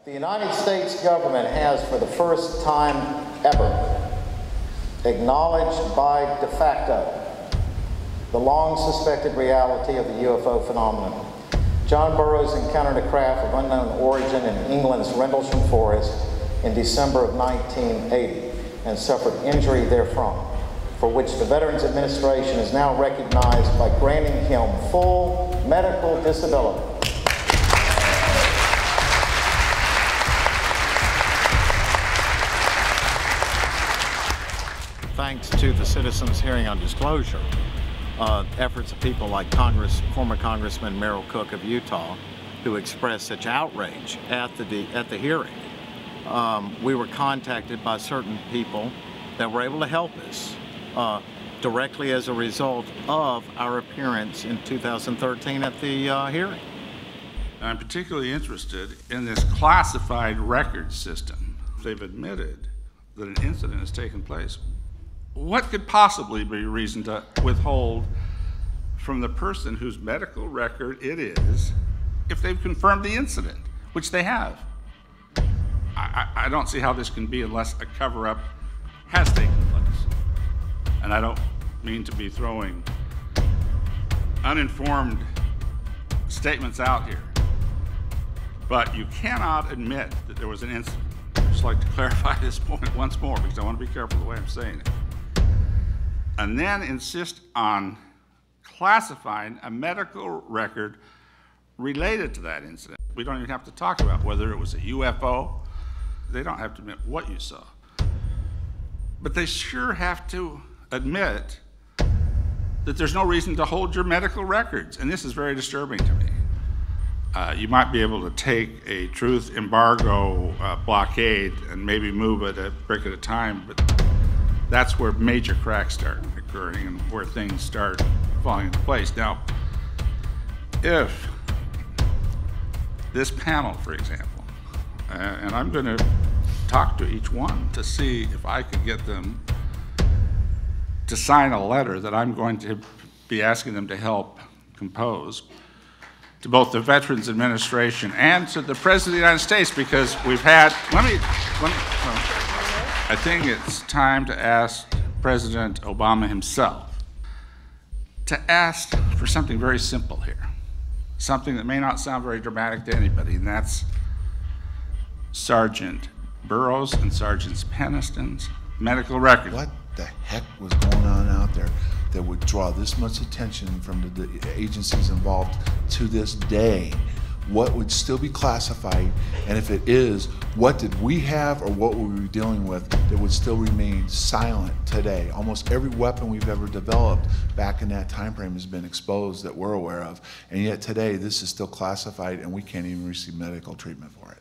The United States government has, for the first time ever, acknowledged by de facto the long-suspected reality of the UFO phenomenon. John Burroughs encountered a craft of unknown origin in England's Rendlesham Forest in December of 1980 and suffered injury therefrom, for which the Veterans Administration is now recognized by granting him full medical disability. Thanks to the citizens' hearing on disclosure, efforts of people like former Congressman Merrill Cook of Utah, who expressed such outrage at the hearing, we were contacted by certain people that were able to help us directly as a result of our appearance in 2013 at the hearing. I'm particularly interested in this classified record system. They've admitted that an incident has taken place. What could possibly be a reason to withhold from the person whose medical record it is if they've confirmed the incident, which they have? I don't see how this can be unless a cover-up has taken place. And I don't mean to be throwing uninformed statements out here, but you cannot admit that there was an incident. I'd just like to clarify this point once more because I want to be careful the way I'm saying it. And then insist on classifying a medical record related to that incident. We don't even have to talk about whether it was a UFO. They don't have to admit what you saw. But they sure have to admit that there's no reason to hold your medical records. And this is very disturbing to me. You might be able to take a truth embargo blockade and maybe move it a brick at a time, but that's where major cracks start occurring and where things start falling into place. Now, if this panel, for example, and I'm going to talk to each one to see if I could get them to sign a letter that I'm going to be asking them to help compose to both the Veterans Administration and to the President of the United States, because we've had, I think it's time to ask President Obama himself to ask for something very simple here, something that may not sound very dramatic to anybody, and that's Sergeant Burroughs and Sergeant Peniston's medical record. What the heck was going on out there that would draw this much attention from the agencies involved to this day? What would still be classified, and if it is, what did we have or what were we dealing with that would still remain silent today? Almost every weapon we've ever developed back in that time frame has been exposed that we're aware of, and yet today this is still classified and we can't even receive medical treatment for it.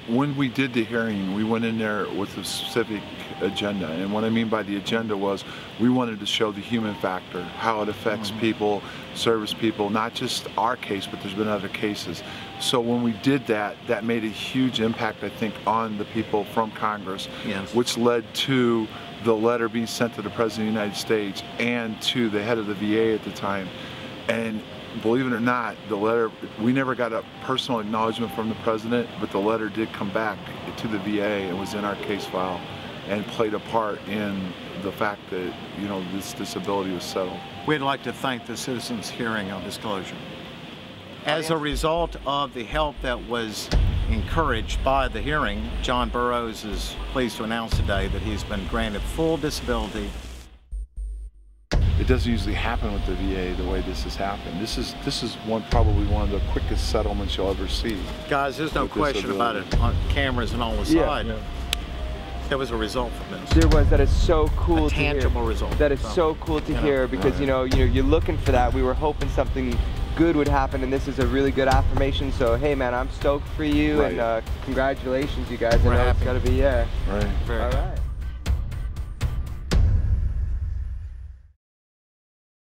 When we did the hearing, we went in there with a specific agenda, and what I mean by the agenda was we wanted to show the human factor, how it affects people, service people, not just our case, but there's been other cases. So when we did that, that made a huge impact, I think, on the people from Congress, yes, which led to the letter being sent to the President of the United States and to the head of the VA at the time. And believe it or not, the letter, we never got a personal acknowledgement from the President, but the letter did come back to the VA and was in our case file and played a part in the fact that, you know, this disability was settled. We'd like to thank the citizens' hearing on disclosure. As a result of the help that was encouraged by the hearing, John Burroughs is pleased to announce today that he's been granted full disability. It doesn't usually happen with the VA the way this has happened. This is probably one of the quickest settlements you'll ever see. Guys, there's no question about it on cameras and on the side. Yeah. There was a result from this. There was. That is so cool to hear. A tangible result. That is so cool to hear because you're looking for that. We were hoping something good would happen, and this is a really good affirmation. So hey, man, I'm stoked for you, and congratulations, you guys. I know it's gotta be Right. All right.